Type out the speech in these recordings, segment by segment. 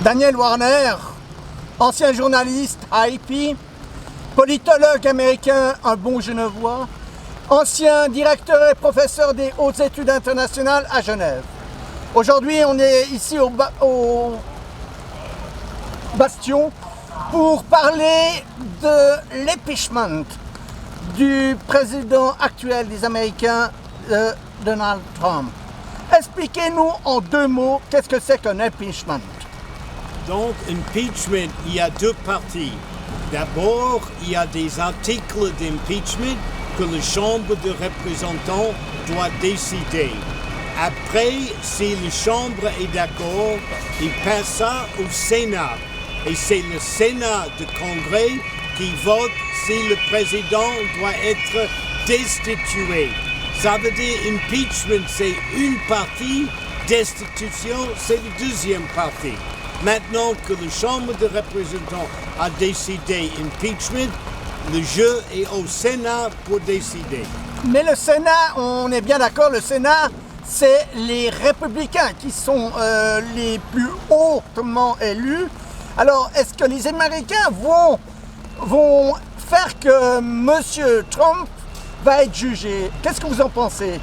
Daniel Warner, ancien journaliste à IP, politologue américain, un bon Genevois, ancien directeur et professeur des hautes études internationales à Genève. Aujourd'hui, on est ici au Bastion pour parler de l'impeachment du président actuel des Américains, Donald Trump. Expliquez-nous en deux mots qu'est-ce que c'est qu'un impeachment. Donc, impeachment, il y a deux parties. D'abord, il y a des articles d'impeachment que la Chambre des représentants doit décider. Après, si la Chambre est d'accord, il passe ça au Sénat. Et c'est le Sénat du Congrès qui vote si le président doit être destitué. Ça veut dire impeachment, c'est une partie, destitution, c'est la deuxième partie. Maintenant que la Chambre des représentants a décidé impeachment, le jeu est au Sénat pour décider. Mais le Sénat, on est bien d'accord, le Sénat, c'est les républicains qui sont les plus hautement élus. Alors, est-ce que les Américains vont faire que M. Trump va être jugé? Qu'est-ce que vous en pensez?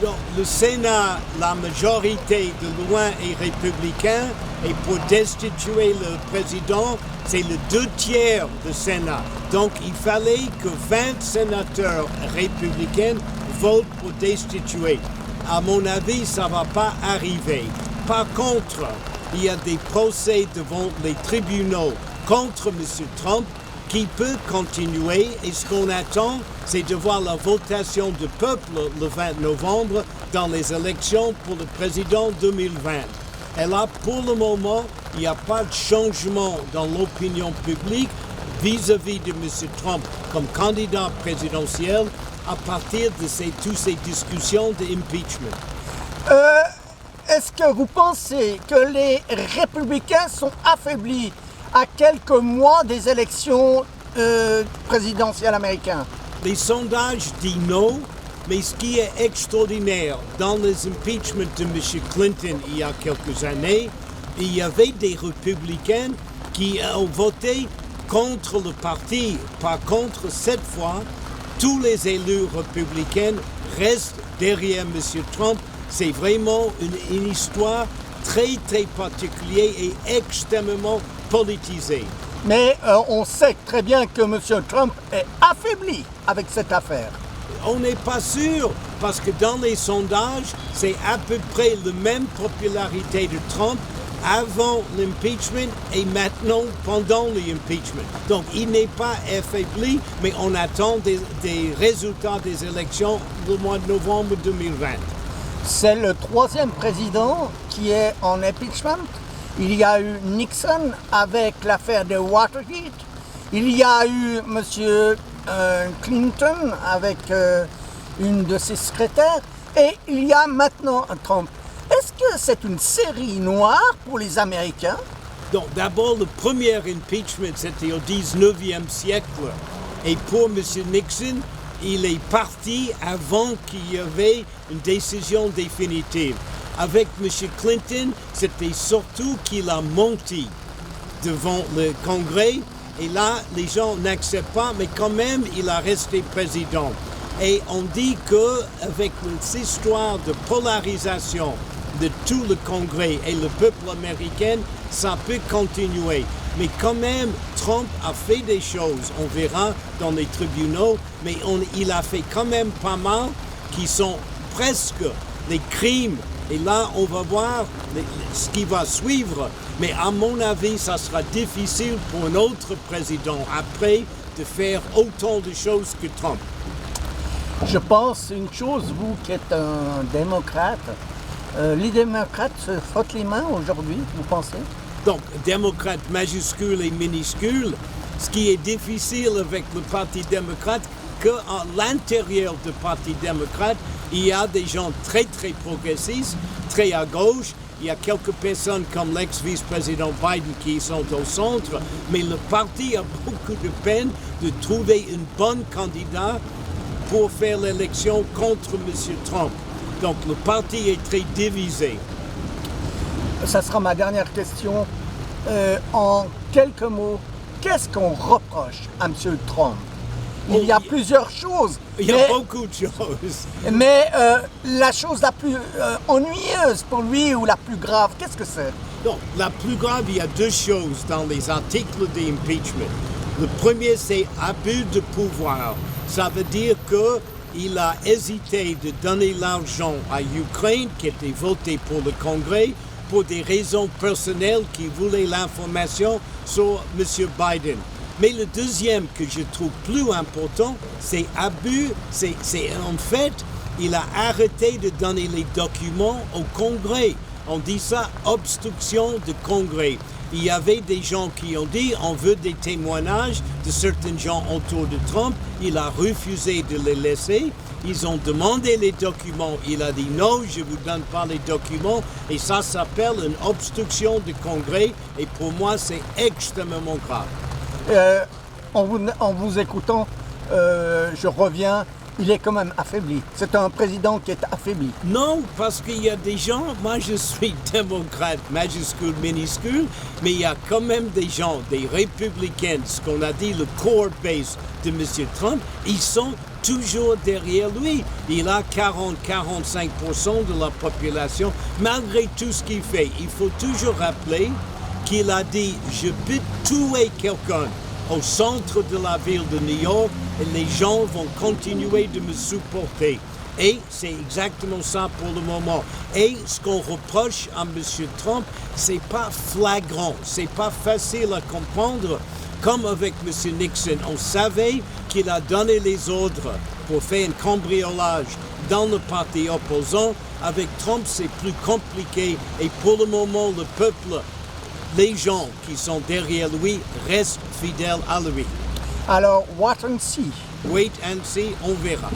Donc, le Sénat, la majorité de loin est républicain et pour destituer le président, c'est le 2/3 du Sénat. Donc, il fallait que 20 sénateurs républicains votent pour destituer. À mon avis, ça ne va pas arriver. Par contre, il y a des procès devant les tribunaux contre M. Trump qui peut continuer et ce qu'on attend, c'est de voir la votation du peuple le 20 novembre dans les élections pour le président 2020. Et là, pour le moment, il n'y a pas de changement dans l'opinion publique vis-à-vis de M. Trump comme candidat présidentiel à partir de toutes ces discussions d'impeachment. Est-ce que vous pensez que les républicains sont affaiblis à quelques mois des élections présidentielles américaines? Les sondages disent non, mais ce qui est extraordinaire, dans les impeachments de M. Clinton il y a quelques années, il y avait des républicains qui ont voté contre le parti. Par contre, cette fois, tous les élus républicains restent derrière M. Trump. C'est vraiment une histoire très particulière et extrêmement politisée. Mais on sait très bien que M. Trump est affaibli avec cette affaire. On n'est pas sûr, parce que dans les sondages, c'est à peu près la même popularité de Trump avant l'impeachment et maintenant pendant l'impeachment. Donc il n'est pas affaibli, mais on attend des résultats des élections le mois de novembre 2020. C'est le troisième président qui est en impeachment. Il y a eu Nixon avec l'affaire de Watergate. Il y a eu M. Clinton avec une de ses secrétaires. Et il y a maintenant Trump. Est-ce que c'est une série noire pour les Américains? Donc d'abord, le premier impeachment, c'était au 19e siècle. Et pour M. Nixon, il est parti avant qu'il y avait une décision définitive. Avec M. Clinton, c'était surtout qu'il a menti devant le Congrès. Et là, les gens n'acceptent pas, mais quand même, il a resté président. Et on dit qu'avec cette histoire de polarisation de tout le Congrès et le peuple américain, ça peut continuer. Mais quand même, Trump a fait des choses, on verra dans les tribunaux, mais il a fait quand même pas mal qui sont presque des crimes. Et là, on va voir ce qui va suivre. Mais à mon avis, ça sera difficile pour un autre président après de faire autant de choses que Trump. Je pense une chose, vous qui êtes un démocrate, les démocrates se frottent les mains aujourd'hui, vous pensez? Donc, démocrate majuscule et minuscule, ce qui est difficile avec le Parti démocrate, qu'à l'intérieur du Parti démocrate, il y a des gens très progressistes, très à gauche. Il y a quelques personnes comme l'ex-vice-président Biden qui sont au centre, mais le parti a beaucoup de peine de trouver une bonne candidate pour faire l'élection contre M. Trump. Donc le parti est très divisé. Ça sera ma dernière question. en quelques mots, qu'est-ce qu'on reproche à M. Trump? Il y a plusieurs choses. Il y a beaucoup de choses. Mais la chose la plus ennuyeuse pour lui ou la plus grave, qu'est-ce que c'est? Non, la plus grave, il y a deux choses dans les articles d'impeachment. Le premier, c'est abus de pouvoir. Ça veut dire qu'il a hésité de donner l'argent à l'Ukraine, qui était voté pour le Congrès, pour des raisons personnelles qui voulaient l'information sur M. Biden. Mais le deuxième que je trouve plus important, c'est abus, c'est en fait, il a arrêté de donner les documents au Congrès. On dit ça, obstruction de Congrès. Il y avait des gens qui ont dit, on veut des témoignages de certains gens autour de Trump. Il a refusé de les laisser. Ils ont demandé les documents. Il a dit non, je ne vous donne pas les documents. Et ça s'appelle une obstruction de Congrès. Et pour moi, c'est extrêmement grave. En vous écoutant, je reviens, il est quand même affaibli. C'est un président qui est affaibli. Non, parce qu'il y a des gens, moi je suis démocrate, majuscule, minuscule, mais il y a quand même des gens, des républicains, ce qu'on a dit, le core base de M. Trump, ils sont toujours derrière lui. Il a 40-45% de la population, malgré tout ce qu'il fait. Il faut toujours rappeler qu'il a dit « je peux tuer quelqu'un » au centre de la ville de New York et les gens vont continuer de me supporter. Et c'est exactement ça pour le moment. Et ce qu'on reproche à M. Trump, c'est pas flagrant, c'est pas facile à comprendre. Comme avec M. Nixon, on savait qu'il a donné les ordres pour faire un cambriolage dans le parti opposant. Avec Trump, c'est plus compliqué et pour le moment, le peuple, les gens qui sont derrière lui restent fidèles à lui. Alors, wait and see. Wait and see, on verra.